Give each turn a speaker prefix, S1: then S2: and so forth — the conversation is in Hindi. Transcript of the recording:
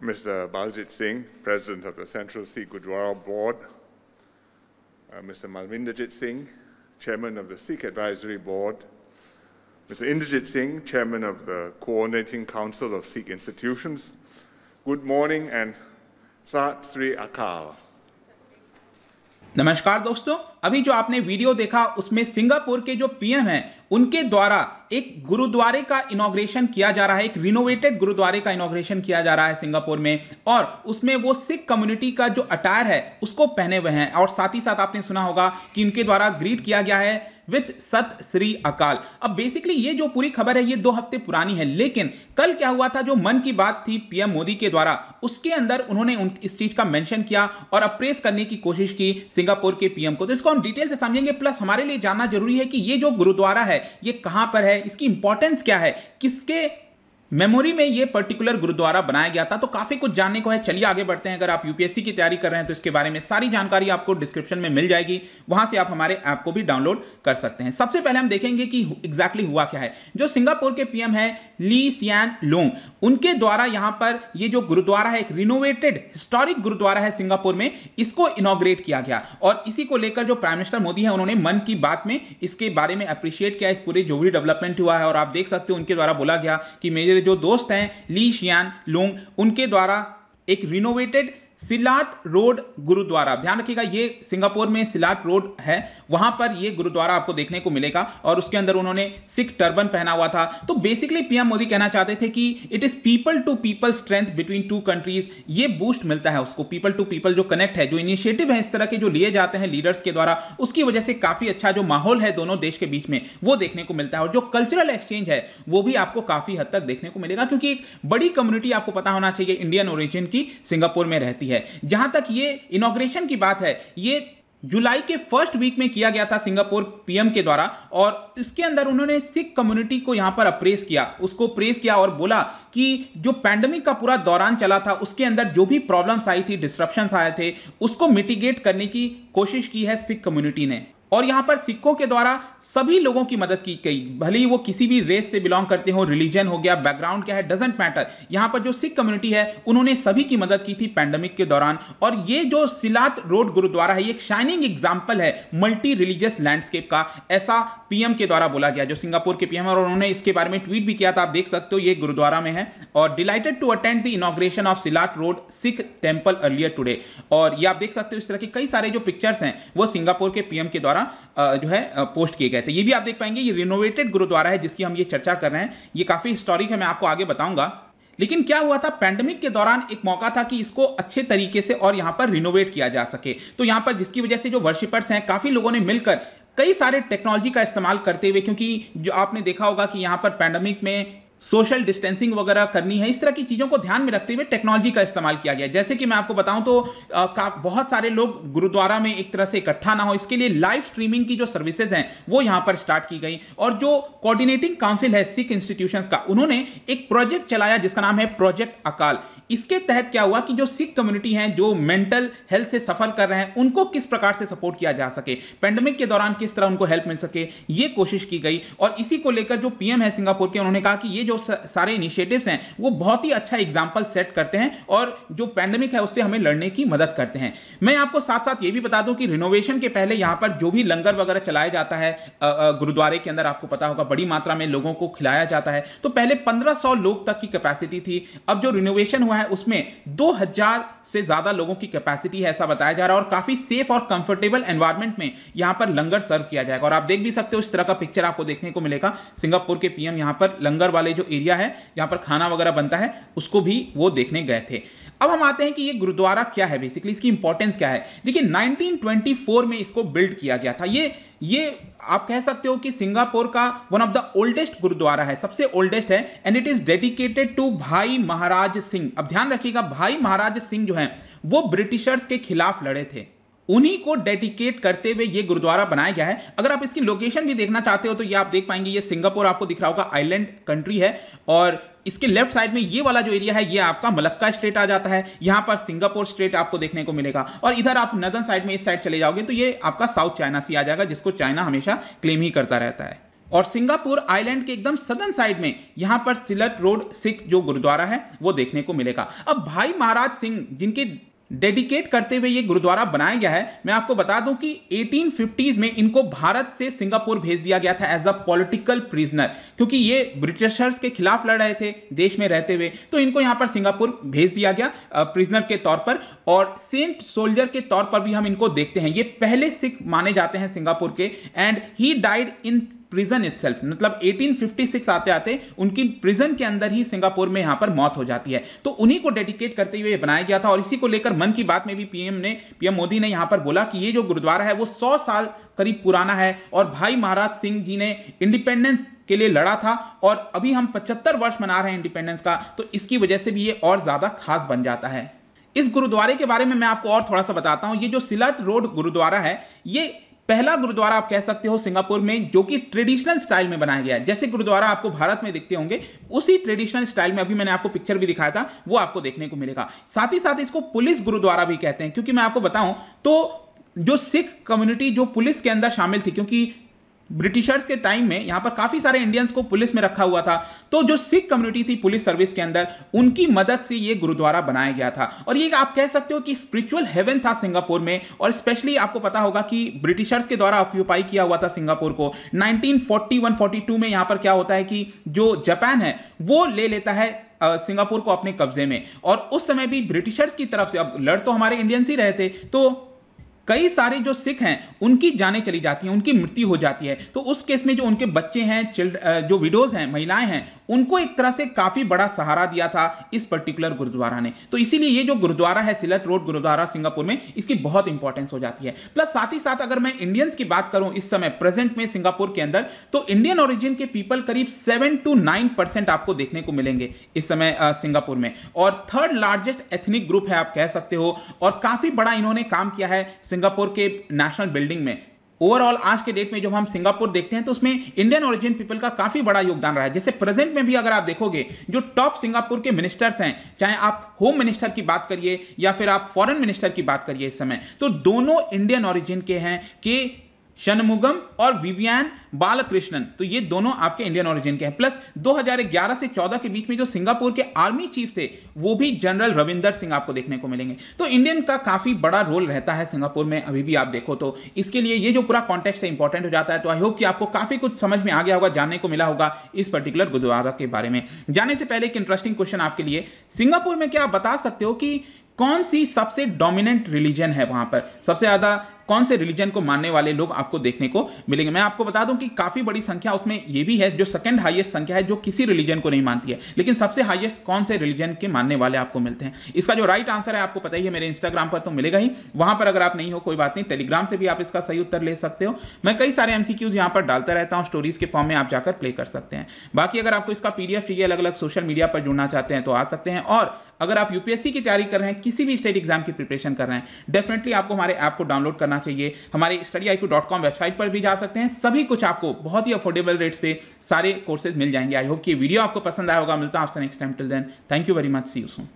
S1: Mr. Baljit Singh, President of the Central Sikh Gurdwara Board, Mr. Malvinderjit Singh, Chairman of the Sikh Advisory Board, Mr. Inderjit Singh, Chairman of the Coordinating Council of Sikh Institutions. Good morning and Sat Sri Akal.
S2: नमस्कार दोस्तों, अभी जो आपने वीडियो देखा उसमें सिंगापुर के जो पीएम हैं उनके द्वारा एक गुरुद्वारे का इनॉग्रेशन किया जा रहा है, एक रिनोवेटेड गुरुद्वारे का इनॉग्रेशन किया जा रहा है सिंगापुर में, और उसमें वो सिख कम्युनिटी का जो अटायर है उसको पहने हुए हैं, और साथ ही साथ आपने सुना होगा कि उनके द्वारा ग्रीट किया गया है विद सत श्री अकाल। अब बेसिकली ये जो पूरी खबर है ये 2 हफ्ते पुरानी है, लेकिन कल क्या हुआ था, जो मन की बात थी पीएम मोदी के द्वारा, उसके अंदर उन्होंने इस चीज का मेंशन किया और अप्रेस करने की कोशिश की सिंगापुर के पीएम को। तो इसको हम डिटेल से समझेंगे, प्लस हमारे लिए जानना जरूरी है कि ये जो गुरुद्वारा है ये कहां पर है, इसकी इंपॉर्टेंस क्या है, किसके मेमोरी में ये पर्टिकुलर गुरुद्वारा बनाया गया था। तो काफी कुछ जानने को है, चलिए आगे बढ़ते हैं। अगर आप यूपीएससी की तैयारी कर रहे हैं तो इसके बारे में सारी जानकारी आपको डिस्क्रिप्शन में मिल जाएगी, वहां से आप हमारे ऐप को भी डाउनलोड कर सकते हैं। सबसे पहले हम देखेंगे कि एग्जैक्टली हुआ क्या है। जो सिंगापुर के पीएम है ली सियान लूंग, उनके द्वारा यहां पर ये जो गुरुद्वारा है, एक रिनोवेटेड हिस्टोरिक गुरुद्वारा है सिंगापुर में, इसको इनॉग्रेट किया गया, और इसी को लेकर जो प्राइम मिनिस्टर मोदी है उन्होंने मन की बात में इसके बारे में अप्रिशिएट किया, इस पूरे जो भी डेवलपमेंट हुआ है। और आप देख सकते हो उनके द्वारा बोला गया कि मेरे जो दोस्त हैं ली सियान लूंग, उनके द्वारा एक रिनोवेटेड सिलाट रोड गुरुद्वारा, ध्यान रखिएगा ये सिंगापुर में सिलाट रोड है, वहां पर ये गुरुद्वारा आपको देखने को मिलेगा, और उसके अंदर उन्होंने सिख टर्बन पहना हुआ था। तो बेसिकली पीएम मोदी कहना चाहते थे कि it is people to people strength between 2 countries, ये बूस्ट मिलता है उसको, पीपल टू पीपल जो कनेक्ट है, जो इनिशिएटिव है इस तरह के जो लिए जाते हैं लीडर्स के द्वारा, उसकी वजह से काफी अच्छा जो माहौल है दोनों देश के बीच में वो देखने को मिलता है। और जो कल्चरल एक्सचेंज है वो भी आपको काफी हद तक देखने को मिलेगा, क्योंकि एक बड़ी कम्युनिटी आपको पता होना चाहिए इंडियन ओरिजिन की सिंगापुर में रहती है। जहां तक ये इनॉग्रेशन की बात है, ये जुलाई के फर्स्ट वीक में किया गया था सिंगापुर पीएम के द्वारा, और इसके अंदर उन्होंने सिख कम्युनिटी को यहां पर अप्रेस किया, उसको प्रेस किया और बोला कि जो पैंडेमिक का पूरा दौरान चला था उसके अंदर जो भी प्रॉब्लम्स आई थी, डिस्ट्रप्शंस आए थे, उसको मिटिगेट करने की कोशिश की है सिख कम्युनिटी ने। और यहां पर सिखों के द्वारा सभी लोगों की मदद की गई, भले ही वो किसी भी रेस से बिलोंग करते हो, रिलीजन हो गया, बैकग्राउंड क्या है, डजंट मैटर। यहां पर जो सिख कम्युनिटी है उन्होंने सभी की मदद की थी पैंडेमिक के दौरान। और ये जो सिलाट रोड गुरुद्वारा है ये एक शाइनिंग एग्जांपल है मल्टी रिलीजियस लैंडस्केप का, ऐसा पीएम के द्वारा बोला गया, जो सिंगापुर के पीएम, और उन्होंने इसके बारे में ट्वीट भी किया था, आप देख सकते हो ये गुरुद्वारा में है। और delighted to attend the inauguration of Silat road Sikh temple earlier today, और ये आप देख सकते हो इस तरह के कई सारे जो पिक्चर्स हैं वो सिंगापुर के पीएम के द्वारा जो है पोस्ट किए गए थे। ये भी आप देख पाएंगे, ये रिनोवेटेड गुरुद्वारा है जिसकी हम ये चर्चा कर रहे हैं, ये काफी हिस्टोरिक है, मैं आपको आगे बताऊंगा। लेकिन क्या हुआ था, पैंडेमिक के दौरान एक मौका था कि इसको अच्छे तरीके से और यहां पर रिनोवेट किया जा सके। तो यहां पर जिसकी वजह से जो वर्शिपर्स हैं, काफी लोगों ने मिलकर कई सारे टेक्नोलॉजी का इस्तेमाल करते हुए, क्योंकि जो आपने देखा होगा कि यहां पर पैंडेमिक में सोशल डिस्टेंसिंग वगैरह करनी है, इस तरह की चीजों को ध्यान में रखते हुए टेक्नोलॉजी का इस्तेमाल किया गया। जैसे कि मैं आपको बताऊं तो बहुत सारे लोग गुरुद्वारा में एक तरह से इकट्ठा ना हो, इसके लिए लाइव स्ट्रीमिंग की जो सर्विसेज हैं वो यहां पर स्टार्ट की गई। और जो कोऑर्डिनेटिंग काउंसिल है सिख इंस्टीट्यूशंस का, उन्होंने एक प्रोजेक्ट चलाया जिसका नाम है प्रोजेक्ट अकाल। इसके तहत क्या हुआ कि जो सिख कम्युनिटी हैं, जो मेंटल हेल्थ से सफर कर रहे हैं, उनको किस प्रकार से सपोर्ट किया जा सके, पैंडेमिक के दौरान किस तरह उनको हेल्प मिल सके, ये कोशिश की गई। और इसी को लेकर जो पीएम है सिंगापुर के, उन्होंने कहा कि ये जो सारे इनिशिएटिव्स हैं वो बहुत ही अच्छा एग्जांपल सेट करते हैं और जो पैंडेमिक है उससे हमें लड़ने की मदद करते हैं। मैं आपको साथ साथ ये भी बता दूं कि रिनोवेशन के पहले यहां पर जो भी लंगर वगैरह चलाया जाता है गुरुद्वारे के अंदर, आपको पता होगा बड़ी मात्रा में लोगों को खिलाया जाता है। तो पहले 1500 लोग तक की कैपेसिटी थी, अब जो रिनोवेशन हुआ है उसमें 2000 से ज्यादा लोगों की कैपेसिटी है, ऐसा बताया जा रहा है। और काफी सेफ और कंफर्टेबल एनवायरनमेंट में यहां पर लंगर सर्व किया जाएगा। और आप देख भी सकते हो इस तरह का पिक्चर आपको देखने को मिलेगा। सिंगापुर के पीएम यहां पर लंगर वाले जो एरिया है जहां पर खाना वगैरह बनता है उसको भी वो देखने गए थे। अब हम आते हैं कि ये गुरुद्वारा क्या है, बेसिकली इसकी इंपॉर्टेंस क्या है। देखिए 1924 में इसको बिल्ड किया गया था। ये आप कह सकते हो कि सिंगापुर का one of the oldest gurdwara है, सबसे ओल्डेस्ट है, and it is dedicated to Bhai Maharaj Singh. अब ध्यान रखिएगा, भाई महाराज सिंह जो हैं वो ब्रिटिशर्स के खिलाफ लड़े थे, उन्हीं को डेडिकेट करते हुए ये गुरुद्वारा बनाया गया है। अगर आप इसकी लोकेशन भी देखना चाहते हो तो ये आप देख पाएंगे, ये सिंगापुर आपको दिख रहा होगा, आइलैंड कंट्री है, और इसके लेफ्ट साइड में ये वाला जो एरिया है ये आपका मलक्का स्टेट आ जाता है। यहां पर सिंगापुर स्टेट आपको देखने को मिलेगा, और इधर आप नदर्न साइड में इस साइड चले जाओगे तो ये आपका साउथ चाइना सी आ जाएगा, जिसको चाइना हमेशा क्लेम ही करता रहता है। और सिंगापुर आइलैंड के एकदम सदर्न साइड में यहां पर सिलट रोड सिख जो गुरुद्वारा है वो देखने को मिलेगा। अब भाई महाराज सिंह जिनके डेडिकेट करते हुए ये गुरुद्वारा बनाया गया है, मैं आपको बता दूं कि 1850s में इनको भारत से सिंगापुर भेज दिया गया था एज अ पॉलिटिकल प्रिजनर, क्योंकि ये ब्रिटिशर्स के खिलाफ लड़ रहे थे देश में रहते हुए, तो इनको यहां पर सिंगापुर भेज दिया गया प्रिजनर के तौर पर। और सेंट सोल्जर के तौर पर भी हम इनको देखते हैं। ये पहले सिख माने जाते हैं सिंगापुर के, and he died in prison itself, मतलब 1856 आते आते उनकी प्रिजन के अंदर ही सिंगापुर में यहां पर मौत हो जाती है। तो उन्हीं को डेडिकेट करते हुए बनाया गया था। और इसी को लेकर मन की बात में भी पीएम मोदी ने यहां पर बोला कि ये जो गुरुद्वारा है वो 100 साल करीब पुराना है और भाई महाराज सिंह जी ने इंडिपेंडेंस के लिए लड़ा था, और अभी हम 75 वर्ष मना रहे हैं इंडिपेंडेंस का, तो इसकी वजह से भी ये और ज्यादा खास बन जाता है। इस गुरुद्वारे के बारे में मैं आपको और थोड़ा सा बताता हूं। ये जो सिलट रोड गुरुद्वारा है, ये पहला गुरुद्वारा आप कह सकते हो सिंगापुर में जो कि ट्रेडिशनल स्टाइल में बनाया गया है। जैसे गुरुद्वारा आपको भारत में दिखते होंगे उसी ट्रेडिशनल स्टाइल में, अभी मैंने आपको पिक्चर भी दिखाया था, वो आपको देखने को मिलेगा। साथ ही साथ इसको पुलिस गुरुद्वारा भी कहते हैं, क्योंकि मैं आपको बताऊं तो जो सिख कम्युनिटी जो पुलिस के अंदर शामिल थी, क्योंकि ब्रिटिशर्स के टाइम में यहां पर काफी सारे इंडियंस को पुलिस में रखा हुआ था, तो जो सिख कम्युनिटी थी पुलिस सर्विस के अंदर, उनकी मदद से यह गुरुद्वारा बनाया गया था। और ये आप कह सकते हो कि स्पिरिचुअल हेवन था सिंगापुर में। और स्पेशली आपको पता होगा कि ब्रिटिशर्स के द्वारा ऑक्यूपाई किया हुआ था सिंगापुर को। 1941-42 में यहां पर क्या होता है कि जो जापान है वो ले लेता है सिंगापुर को अपने कब्जे में, और उस समय भी ब्रिटिशर्स की तरफ से, अब लड़ तो हमारे इंडियंस ही रहे थे, तो कई सारे जो सिख हैं उनकी जानें चली जाती हैं, उनकी मृत्यु हो जाती है। तो उस केस में जो उनके बच्चे हैं, जो विडोज हैं, महिलाएं हैं, उनको एक तरह से काफी बड़ा सहारा दिया था इस पर्टिकुलर गुरुद्वारा ने। तो इसीलिए ये जो गुरुद्वारा है सिलट रोड गुरुद्वारा सिंगापुर में, इसकी बहुत इंपॉर्टेंस हो जाती है। प्लस साथ ही साथ अगर मैं इंडियंस की बात करूं इस समय प्रेजेंट में सिंगापुर के अंदर, तो इंडियन ओरिजिन के पीपल करीब 7 to 9% आपको देखने को मिलेंगे इस समय सिंगापुर में। और थर्ड लार्जेस्ट एथनिक ग्रुप है आप कह सकते हो, और काफी बड़ा इन्होंने काम किया है सिंगापुर के नेशनल बिल्डिंग में। ओवरऑल आज के डेट में जब हम सिंगापुर देखते हैं तो उसमें इंडियन ओरिजिन पीपल का काफी बड़ा योगदान रहा है। जैसे प्रेजेंट में भी अगर आप देखोगे जो टॉप सिंगापुर के मिनिस्टर्स हैं, चाहे आप होम मिनिस्टर की बात करिए या फिर आप फॉरेन मिनिस्टर की बात करिए इस समय, तो दोनों इंडियन ओरिजिन के हैं, के शनमुगम और विवियन बालकृष्णन, तो ये दोनों आपके इंडियन ओरिजिन के हैं। प्लस 2011 से 14 के बीच में जो सिंगापुर के आर्मी चीफ थे वो भी जनरल रविंदर सिंह आपको देखने को मिलेंगे। तो इंडियन का काफी बड़ा रोल रहता है सिंगापुर में अभी भी आप देखो तो। इसके लिए ये जो पूरा कॉन्टेक्स्ट है इंपॉर्टेंट हो जाता है। तो आई होप कि आपको काफी कुछ समझ में आ गया होगा, जानने को मिला होगा इस पर्टिकुलर गुरुद्वारा के बारे में। जाने से पहले एक इंटरेस्टिंग क्वेश्चन आपके लिए, सिंगापुर में क्या आप बता सकते हो कि कौन सी सबसे डोमिनेंट रिलीजन है वहां पर, सबसे ज्यादा कौन से रिलीजन को मानने वाले लोग आपको देखने को मिलेंगे? मैं आपको बता दूं कि काफी बड़ी संख्या उसमें ये भी है, जो सेकंड हाईएस्ट संख्या है जो किसी रिलीजन को नहीं मानती है, लेकिन सबसे हाईएस्ट कौन से रिलीजन के मानने वाले आपको मिलते हैं? इसका जो राइट आंसर है आपको पता ही है, मेरे इंस्टाग्राम पर तो मिलेगा ही, वहां पर अगर आप नहीं हो कोई बात नहीं, टेलीग्राम से भी आप इसका सही उत्तर ले सकते हो। मैं कई सारे एमसीक्यूज यहां पर डालता रहता हूं, स्टोरीज के फॉर्म में आप जाकर प्ले कर सकते हैं। बाकी अगर आपको इसका पीडीएफ चाहिए, अलग अलग सोशल मीडिया पर जुड़ना चाहते हैं तो आ सकते हैं। और अगर आप यूपीएससी की तैयारी कर रहे हैं, किसी भी स्टेट एग्जाम की प्रिपरेशन कर रहे हैं, डेफिनेटली आपको हमारे ऐप को डाउनलोड करना चाहिए। हमारे studiiq.com वेबसाइट पर भी जा सकते हैं, सभी कुछ आपको बहुत ही अफोर्डेबल रेट्स पे सारे कोर्सेज मिल जाएंगे। आई होप कि वीडियो आपको पसंद आया होगा। मिलता हूं आपसे next time, till then thank you very much, see you soon.